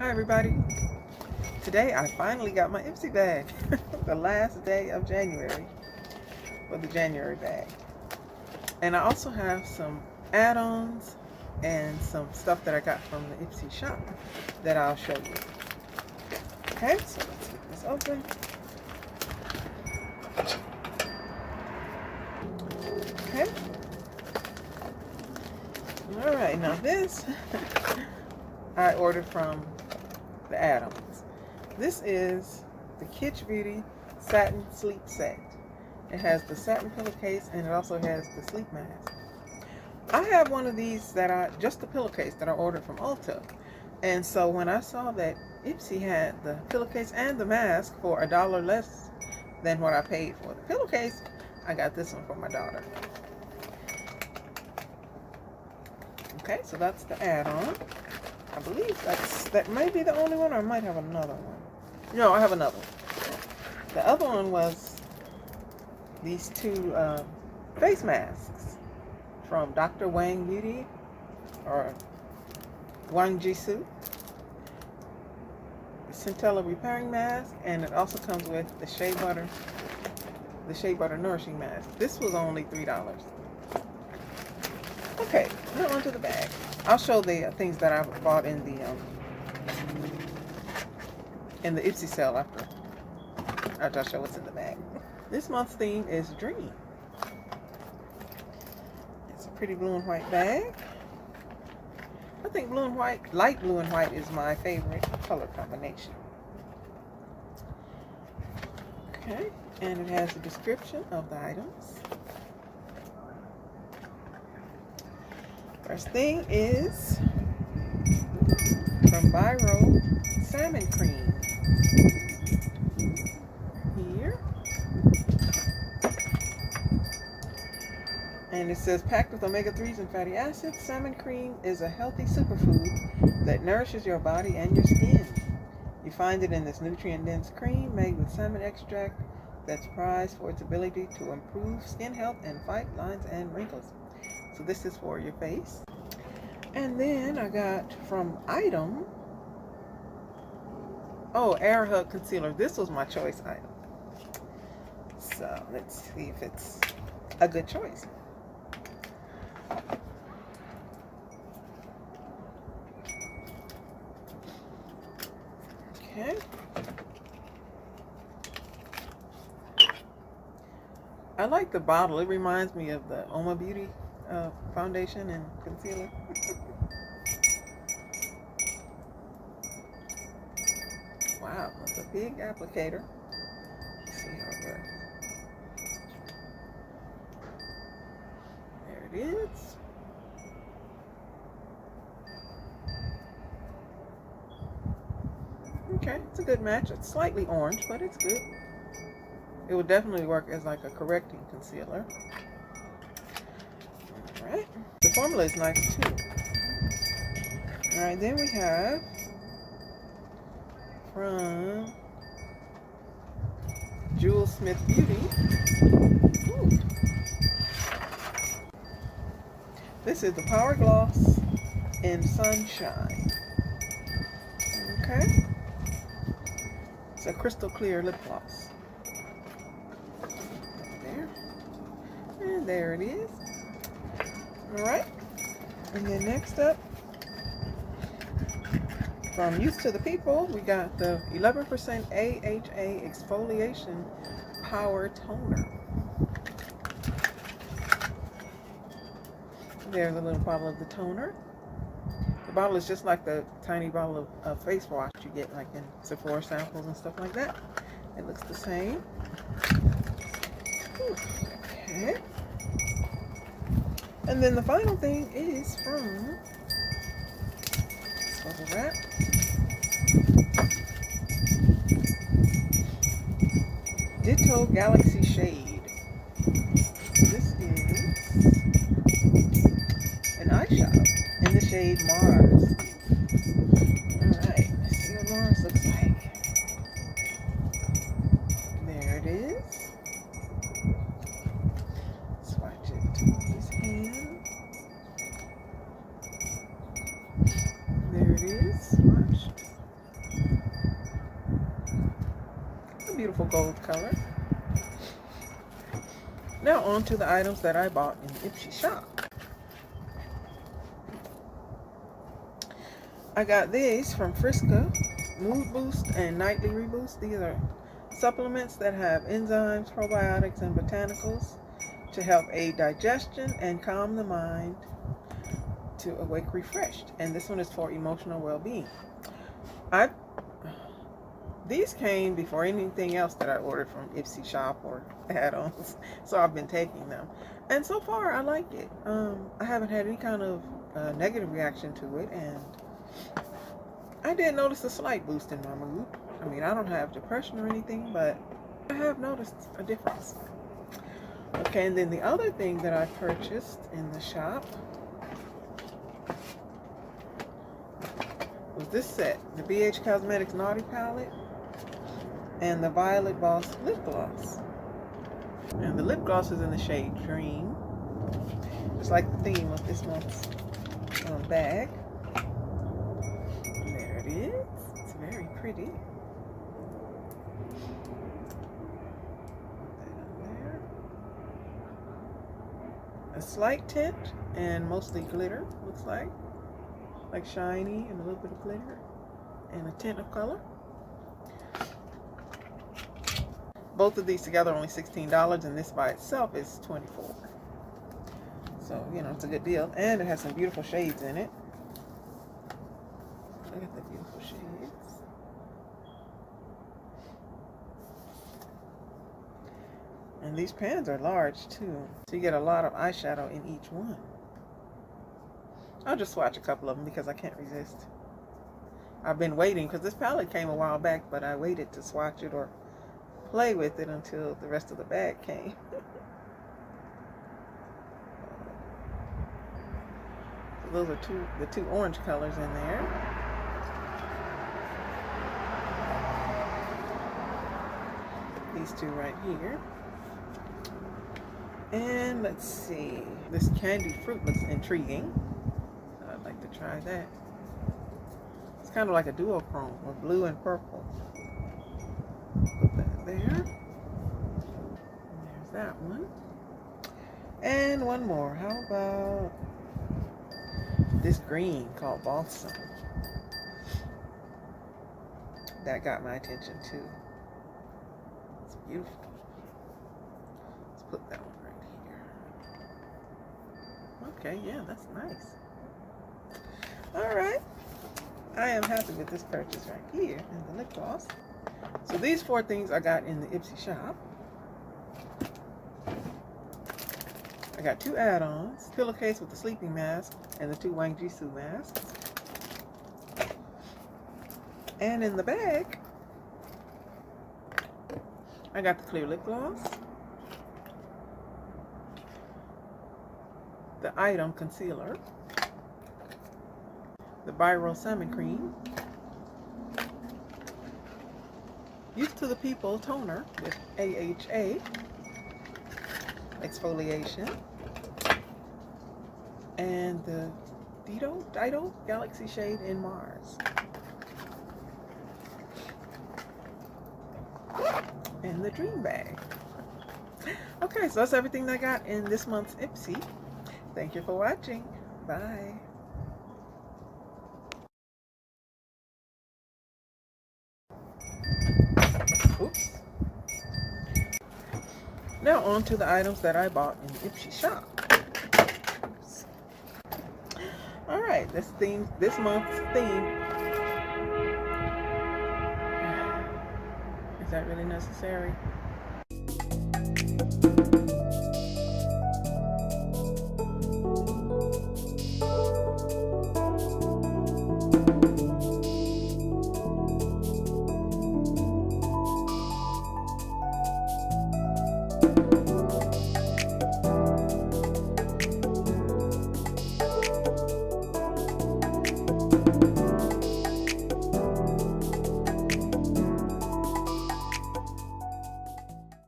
Hi everybody. Today I finally got my Ipsy bag. The last day of January for the January bag. And I also have some add-ons and some stuff that I got from the Ipsy shop that I'll show you. Okay, so let's get this open. Okay. Alright, now this I ordered from the add-ons. This is the Kitsch Beauty Satin Sleep Set. It has the satin pillowcase and it also has the sleep mask. I have one of these that just the pillowcase that I ordered from Ulta. And so when I saw that Ipsy had the pillowcase and the mask for $1 less than what I paid for the pillowcase, I got this one for my daughter. Okay, so that's the add-on. I believe that may be the only one, or I might have another one. No, I have another one. The other one was these two face masks from Dr. Wang Beauty, or Wang Jisoo. The Centella Repairing Mask, and it also comes with the Shea Butter Nourishing Mask. This was only $3. Okay, now onto the bag. I'll show the things that I bought in the Ipsy sale after I show what's in the bag. This month's theme is Dream. It's a pretty blue and white bag. I think blue and white, light blue and white is my favorite color combination. Okay, and it has a description of the items. First thing is from Biro Salmon Cream. Here. And it says, packed with omega-3s and fatty acids, salmon cream is a healthy superfood that nourishes your body and your skin. You find it in this nutrient-dense cream made with salmon extract that's prized for its ability to improve skin health and fight lines and wrinkles. So this is for your face. And then I got from Item, Air Hug Concealer. This was my choice item. So let's see if it's a good choice. Okay. I like the bottle. It reminds me of the Uoma Beauty foundation and concealer. Wow, that's a big applicator. Let's see how it works. There it is. Okay, it's a good match. It's slightly orange, but it's good. It would definitely work as like a correcting concealer. Alright, the formula is nice too. Alright, then we have from Jewel Smith Beauty. Ooh. This is the Power Gloss in Sunshine. Okay. It's a crystal clear lip gloss. There. And there it is. Alright. And then next up, from Youth to the People, we got the 11% AHA Exfoliation Power Toner. There's a little bottle of the toner. The bottle is just like the tiny bottle of face wash you get like in Sephora samples and stuff like that. It looks the same. Okay. And then the final thing is from Bubble Wrap. Ditto Galaxy Shade. This is an eyeshadow in the shade Mars. Alright, let's see what Mars looks like. There it is. Swatch it to his hand. There it is. Swatch. gold color. Now on to the items that I bought in the Ipsy shop. I got these from Frisca, Mood Boost and Nightly Reboost. These are supplements that have enzymes, probiotics, and botanicals to help aid digestion and calm the mind to awake refreshed. And this one is for emotional well-being. These came before anything else that I ordered from Ipsy shop or add-ons, so I've been taking them, and so far I like it. I haven't had any kind of negative reaction to it, and I did notice a slight boost in my mood. I mean, I don't have depression or anything, but I have noticed a difference. Okay, and then the other thing that I purchased in the shop was this set, the BH Cosmetics Naughty Palette and the Violet Boss Lip Gloss. And the lip gloss is in the shade Cream. It's like the theme of this month's bag. There it is. It's very pretty. Put that on there. A slight tint and mostly glitter, looks like shiny and a little bit of glitter and a tint of color. Both of these together are only $16, and this by itself is $24. So, you know, it's a good deal. And it has some beautiful shades in it. Look at the beautiful shades. And these pans are large too, so you get a lot of eyeshadow in each one. I'll just swatch a couple of them because I can't resist. I've been waiting because this palette came a while back, but I waited to swatch it or play with it until the rest of the bag came. So those are the two orange colors in there. These two right here. And let's see, this candy fruit looks intriguing. So I'd like to try that. It's kind of like a duochrome with blue and purple. Put that there. And there's that one. And one more. How about this green called Balsam? That got my attention too. It's beautiful. Let's put that one right here. Okay, yeah, that's nice. Alright. I am happy with this purchase right here and the lip gloss. So these four things I got in the Ipsy shop. I got two add-ons, pillowcase with the sleeping mask and the two Wang Jisoo masks. And in the bag, I got the clear lip gloss, the item concealer, the Biro Salmon Cream, Youth to the People toner with AHA exfoliation, and the Dido Galaxy Shade in Mars, and the Dream Bag. Okay, so that's everything I got in this month's Ipsy. Thank you for watching. Bye. Oops. Now on to the items that I bought in the Ipsy shop. Alright, this month's theme. Is that really necessary?